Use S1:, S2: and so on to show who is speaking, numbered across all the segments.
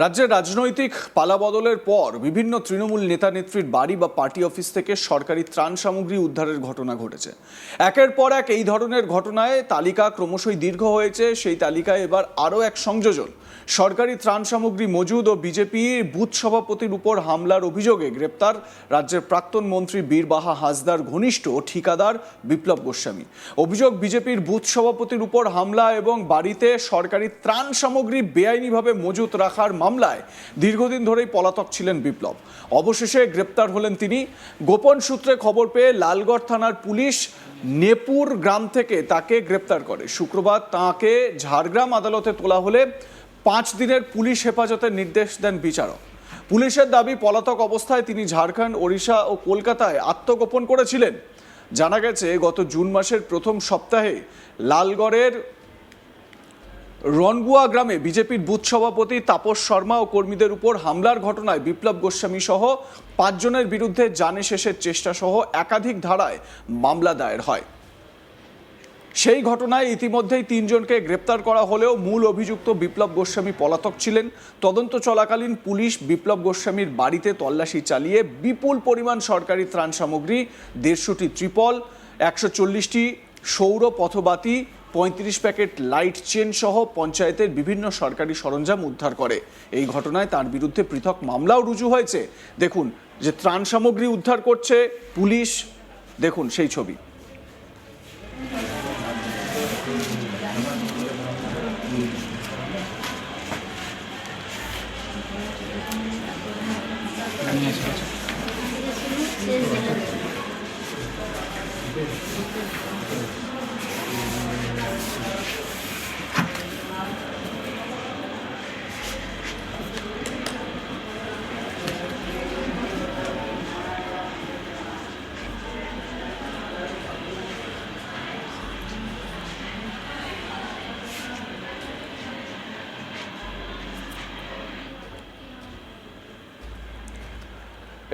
S1: রাজ্যের রাজনৈতিক পালাবদলের পর বিভিন্ন তৃণমূল নেতা নেত্রীর বাড়ি বা পার্টি অফিস থেকে সরকারি ত্রাণ সামগ্রী উদ্ধারের ঘটনা ঘটেছে। একের পর এক এই ধরনের ঘটনায় তালিকা ক্রমশই দীর্ঘ হয়েছে। সেই তালিকায় এবার আরও এক সংযোজন। সরকারি ত্রাণ সামগ্রী মজুদ ও বিজেপির বুথ সভাপতির উপর হামলার অভিযোগে গ্রেপ্তার রাজ্যের প্রাক্তন মন্ত্রী বীরবাহা হাঁসদার ঘনিষ্ঠ ঠিকাদার বিপ্লব গোস্বামী। অভিযোগ, বিজেপির বুথ সভাপতির উপর হামলা এবং বাড়িতে সরকারি ত্রাণ সামগ্রী বেআইনিভাবে মজুত রাখার মামলায় দীর্ঘদিন ধরেই পলাতক ছিলেন বিপ্লব। অবশেষে গ্রেপ্তার হলেন তিনি। গোপন সূত্রে খবর পেয়ে লালগড় থানার পুলিশ নেপুর গ্রাম থেকে তাকে গ্রেপ্তার করে। শুক্রবার তাকে ঝাড়গ্রাম আদালতে তোলা হলে 5 দিনের পুলিশ হেফাজতের নির্দেশ দেন বিচারক। পুলিশের দাবি, পলাতক অবস্থায় তিনি ঝাড়খণ্ড, ওড়িশা ও কলকাতায় আত্মগোপন করেছিলেন। জানা গেছে, গত জুন মাসের প্রথম সপ্তাহে লালগড়ের রনগুয়া গ্রামে বিজেপির বুথ সভাপতি তাপস শর্মা ও কর্মীদের উপর হামলার ঘটনায় বিপ্লব গোস্বামী সহ 5 জনের বিরুদ্ধে জানে শেষের চেষ্টা সহ একাধিক ধারায় মামলা দায়ের হয়। সেই ঘটনায় ইতিমধ্যেই 3 জনকে গ্রেপ্তার করা হলেও মূল অভিযুক্ত বিপ্লব গোস্বামী পলাতক ছিলেন। তদন্ত চলাকালীন পুলিশ বিপ্লব গোস্বামীর বাড়িতে তল্লাশি চালিয়ে বিপুল পরিমাণ সরকারি ত্রাণ সামগ্রী, 150টি ত্রিপল, 140টি সৌর পথবাতি, 35 প্যাকেট লাইট চেন সহ পঞ্চায়েতের বিভিন্ন সরকারি সরঞ্জাম উদ্ধার করে। এই ঘটনায় তার বিরুদ্ধে পৃথক মামলাও রুজু হয়েছে। দেখুন যে ত্রাণ সামগ্রী উদ্ধার করছে পুলিশ, দেখুন সেই ছবি।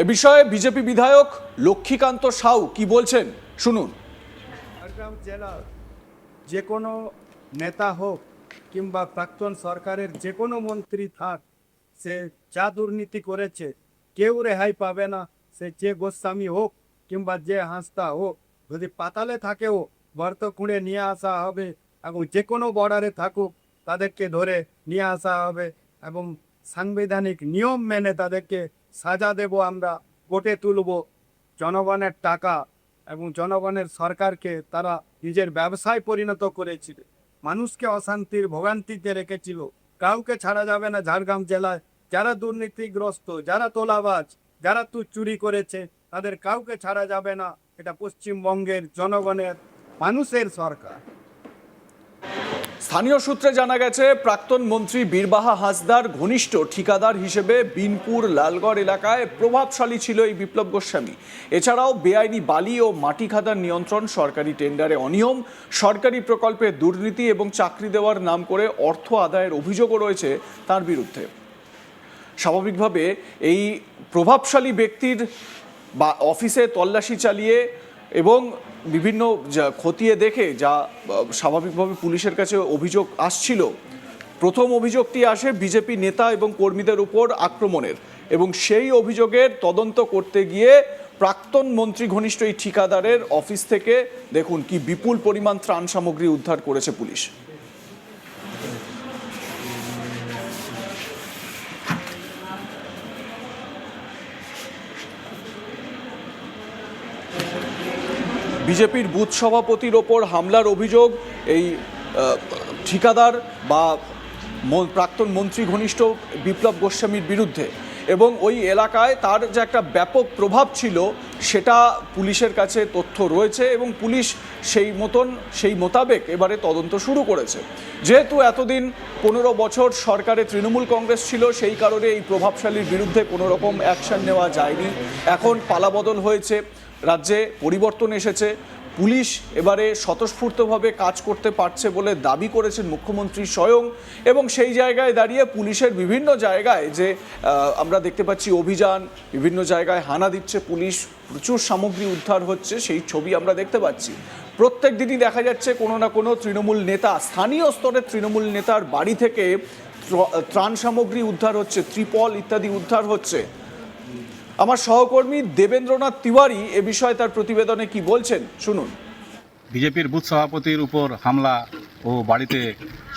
S1: এ বিষয়ে বিজেপি বিধায়ক লক্ষ্মীকান্ত সাউ কি বলছেন শুনুন।
S2: ঝাড়গ্রাম জেলার যে কোনো নেতা হোক কিংবা প্রাক্তন সরকারের যে কোনো মন্ত্রী থাক, সে যা দুর্নীতি করেছে কেউ রেহাই পাবে না। সে যে গোস্বামী হোক কিংবা যে হাঁসদা হোক, যদি পাতালে থাকেও গর্ত খুঁড়ে নিয়ে আসা হবে এবং যে কোনো বর্ডারে থাকুক তাদেরকে ধরে নিয়ে আসা হবে এবং সাংবিধানিক নিয়ম মেনে তাদেরকে সাজা দেব। আমরা কোর্টে তুলব। জনগণের টাকা এবং জনগণের সরকারকে তারা নিজের ব্যবসায় পরিণত করেছিল, মানুষকে অশান্তির ভোগান্তিতে রেখেছিল। কাউকে ছাড়া যাবে না ঝাড়গ্রাম জেলায়। যারা দুর্নীতিগ্রস্ত, যারা তোলাবাজ, যারা চুরি করেছে, তাদের কাউকে ছাড়া যাবে না। এটা পশ্চিমবঙ্গের জনগণের, মানুষের সরকার।
S1: স্থানীয় সূত্রে জানা গেছে, প্রাক্তন মন্ত্রী বীরবাহা হাঁসদার ঘনিষ্ঠ ঠিকাদার হিসেবে বিনপুর লালগড় এলাকায় প্রভাবশালী ছিল এই বিপ্লব গোস্বামী। এছাড়াও বেআইনি বালি ও মাটি খাদান নিয়ন্ত্রণ, সরকারি টেন্ডারে অনিয়ম, সরকারি প্রকল্পে দুর্নীতি এবং চাকরি দেওয়ার নাম করে অর্থ আদায়ের অভিযোগও রয়েছে তার বিরুদ্ধে। স্বাভাবিকভাবে এই প্রভাবশালী ব্যক্তির বা অফিসে তল্লাশি চালিয়ে এবং বিভিন্ন খতিয়ে দেখে যা স্বাভাবিকভাবে পুলিশের কাছে অভিযোগ আসছিল। প্রথম অভিযোগটি আসে বিজেপি নেতা এবং কর্মীদের উপর আক্রমণের, এবং সেই অভিযোগের তদন্ত করতে গিয়ে প্রাক্তন মন্ত্রী ঘনিষ্ঠ এই ঠিকাদারের অফিস থেকে দেখুন কি বিপুল পরিমাণ ত্রাণ সামগ্রী উদ্ধার করেছে পুলিশ। বিজেপির বুথ সভাপতির ওপর হামলার অভিযোগ এই ঠিকাদার বা প্রাক্তন মন্ত্রী ঘনিষ্ঠ বিপ্লব গোস্বামীর বিরুদ্ধে, এবং ওই এলাকায় তার যে একটা ব্যাপক প্রভাব ছিল সেটা পুলিশের কাছে তথ্য রয়েছে এবং পুলিশ সেই মোতাবেক এবারে তদন্ত শুরু করেছে। যেহেতু এতদিন 15 বছর সরকারে তৃণমূল কংগ্রেস ছিল, সেই কারণে এই প্রভাবশালীর বিরুদ্ধে কোনো রকম অ্যাকশন নেওয়া যায়নি। এখন পালাবদল হয়েছে, রাজ্যে পরিবর্তন এসেছে, পুলিশ এবারে স্বতঃস্ফূর্তভাবে কাজ করতে পারছে বলে দাবি করেছেন মুখ্যমন্ত্রী স্বয়ং। এবং সেই জায়গায় দাঁড়িয়ে পুলিশের বিভিন্ন জায়গায় যে আমরা দেখতে পাচ্ছি অভিযান, বিভিন্ন জায়গায় হানা দিচ্ছে পুলিশ, প্রচুর সামগ্রী উদ্ধার হচ্ছে, সেই ছবি আমরা দেখতে পাচ্ছি। প্রত্যেক দিনই দেখা যাচ্ছে কোনো না কোনো তৃণমূল নেতা, স্থানীয় স্তরের তৃণমূল নেতার বাড়ি থেকে ত্রাণ সামগ্রী উদ্ধার হচ্ছে, ত্রিপল ইত্যাদি উদ্ধার হচ্ছে। আমার সহকর্মী দেবেন্দ্রনাথ তিওয়ারি এ বিষয়ে তার প্রতিবেদনে কি বলছেন শুনুন।
S3: বিজেপির বুথ সভাপতির উপর হামলা ও বাড়িতে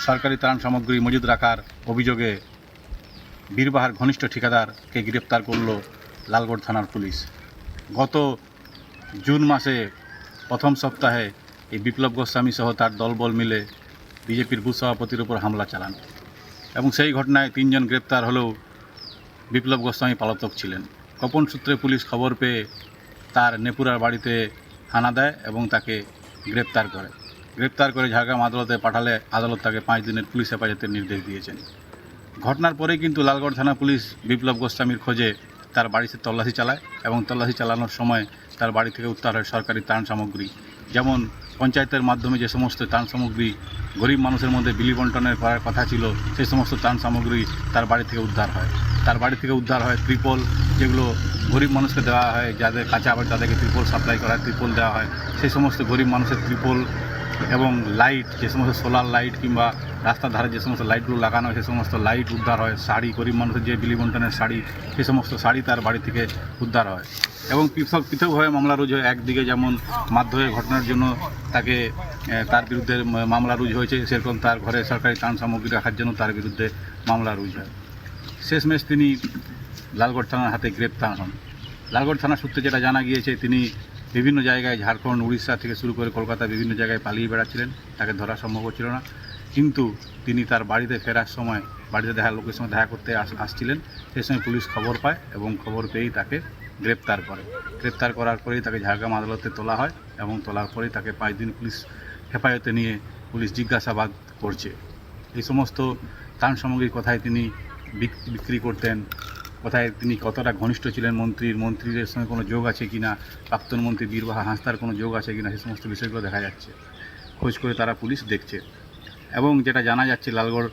S3: সরকারি ত্রাণ সামগ্রী মজুদ রাখার অভিযোগে বীরবাহার ঘনিষ্ঠ ঠিকাদারকে গ্রেপ্তার করল লালগড় থানার পুলিশ। গত জুন মাসে প্রথম সপ্তাহে এই বিপ্লব গোস্বামী সহ তার দলবল মিলে বিজেপির বুথ সভাপতির উপর হামলা চালান এবং সেই ঘটনায় 3 জন গ্রেপ্তার হলেও বিপ্লব গোস্বামী পলাতক ছিলেন। গোপন সূত্রে পুলিশ খবর পেয়ে তার নেপুরার বাড়িতে হানা দেয় এবং তাকে গ্রেপ্তার করে ঝাড়গ্রাম আদালতে পাঠালে আদালত তাকে 5 দিনের পুলিশ হেফাজতের নির্দেশ দিয়েছেন। ঘটনার পরেই কিন্তু লালগড় থানা পুলিশ বিপ্লব গোস্বামীর খোঁজে তার বাড়িতে তল্লাশি চালায় এবং তল্লাশি চালানোর সময় তার বাড়ি থেকে উদ্ধার হয় সরকারি ত্রাণ সামগ্রী, যেমন পঞ্চায়েতের মাধ্যমে যে সমস্ত ত্রাণ সামগ্রী গরিব মানুষের মধ্যে বিলি বন্টনের করার কথা ছিল সেই সমস্ত ত্রাণ সামগ্রী তার বাড়ি থেকে উদ্ধার হয়। তার বাড়ি থেকে উদ্ধার হয় ত্রিপল, যেগুলো গরিব মানুষকে দেওয়া হয়, যাদের কাছে আবার তাদেরকে ত্রিপল সাপ্লাই করা হয়, ত্রিপল দেওয়া হয়। সেই সমস্ত গরিব মানুষের ত্রিপল এবং লাইট, যে সমস্ত সোলার লাইট কিংবা রাস্তার ধারে যে সমস্ত লাইটগুলো লাগানো হয় সেই সমস্ত লাইট উদ্ধার হয়। শাড়ি, গরিব মানুষের যে বিলি বন্টনের শাড়ি, সেই সমস্ত শাড়ি তার বাড়ি থেকে উদ্ধার হয় এবং পৃথকভাবে মামলা রুজু হয়। একদিকে যেমন মাধ্যমের ঘটনার জন্য তার বিরুদ্ধে মামলা রুজু হয়েছে, সেরকম তার ঘরে সরকারি ত্রাণ সামগ্রী রাখার জন্য তার বিরুদ্ধে মামলা রুজু হয়। শেষমেশ তিনি লালগড় থানার হাতে গ্রেপ্তার হন। লালগড় থানা সূত্রে যেটা জানা গিয়েছে, তিনি বিভিন্ন জায়গায় ঝাড়খণ্ড, উড়িষ্যা থেকে শুরু করে কলকাতা বিভিন্ন জায়গায় পালিয়ে বেড়াচ্ছিলেন, তাকে ধরা সম্ভব হচ্ছিল না। কিন্তু তিনি তার বাড়িতে ফেরার সময় বাড়িতে লোকের সঙ্গে দেখা করতে আসছিলেন, সেই সময় পুলিশ খবর পায় এবং খবর পেয়েই তাকে গ্রেপ্তার করে। গ্রেপ্তার করার পরেই তাকে ঝাড়গ্রাম আদালতে তোলা হয় এবং তোলার পরেই তাকে 5 দিন পুলিশ হেফাজতে নিয়ে পুলিশ জিজ্ঞাসাবাদ করছে। এই সমস্ত ত্রাণ সামগ্রীর কথায় তিনি বিক্রি করতেন, কোথায় তিনি কতটা ঘনিষ্ঠ ছিলেন মন্ত্রীদের সঙ্গে কোনো যোগ আছে কিনা, প্রাক্তন মন্ত্রী বীরবাহা হাঁসদার কোনো যোগ আছে কিনা, সেই সমস্ত বিষয়গুলো দেখা যাচ্ছে। খোঁজ করে তারা পুলিশ দেখছে এবং যেটা জানা যাচ্ছে লালগড়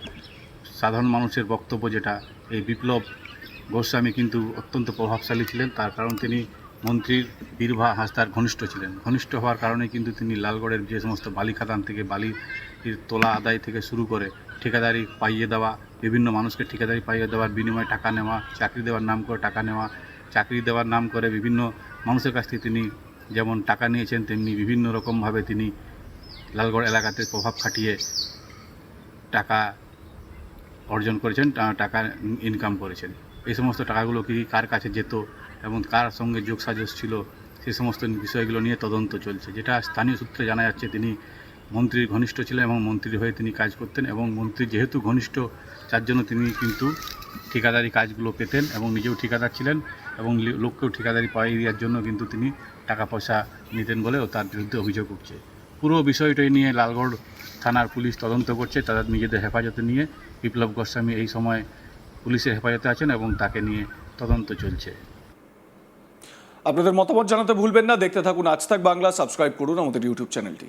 S3: সাধারণ মানুষের বক্তব্য যেটা, এই বিপ্লব গোস্বামী কিন্তু অত্যন্ত প্রভাবশালী ছিলেন। তার কারণ তিনি মন্ত্রীর বীরবাহা হাঁসদার ঘনিষ্ঠ ছিলেন। ঘনিষ্ঠ হওয়ার কারণে কিন্তু তিনি লালগড়ের যে সমস্ত বালি খাদান থেকে বালির তোলা আদায় থেকে শুরু করে ঠিকাদারি পাইয়ে দেওয়া, বিভিন্ন মানুষকে ঠিকাদারি পাইয়ে দেওয়ার বিনিময়ে টাকা নেওয়া, চাকরি দেওয়ার নাম করে টাকা নেওয়া, চাকরি দেওয়ার নাম করে বিভিন্ন মানুষের কাছ থেকে তিনি যেমন টাকা নিয়েছেন, তেমনি বিভিন্ন রকমভাবে তিনি লালগড় এলাকাতে প্রভাব খাটিয়ে টাকা অর্জন করেছেন, টাকা ইনকাম করেছেন। এই সমস্ত টাকাগুলো কি কার কাছে যেত এবং কার সঙ্গে যোগসাজশ ছিল, সেই সমস্ত বিষয়গুলো নিয়ে তদন্ত চলছে। যেটা স্থানীয় সূত্রে জানা যাচ্ছে, তিনি মন্ত্রীর ঘনিষ্ঠ ছিলেন এবং মন্ত্রীর হয়ে তিনি কাজ করতেন এবং মন্ত্রী যেহেতু ঘনিষ্ঠ, তার জন্য তিনি কিন্তু ঠিকাদারি কাজগুলো পেতেন এবং নিজেও ঠিকাদার ছিলেন এবং লোককেও ঠিকাদারি পাইয়ে দেওয়ার জন্য কিন্তু তিনি টাকা পয়সা নিতেন বলেও তার বিরুদ্ধে অভিযোগ উঠছে। পুরো বিষয়টাই নিয়ে লালগড় থানার পুলিশ তদন্ত করছে। তাদের নিজেদের হেফাজতে নিয়ে বিপ্লব গোস্বামী এই সময় পুলিশের হেফাজতে আছেন এবং তাকে নিয়ে তদন্ত চলছে।
S1: আপনাদের মতামত জানাতে ভুলবেন না। দেখতে থাকুন আজ তাক বাংলা, সাবস্ক্রাইব করুন আমাদের ইউটিউব চ্যানেলটি।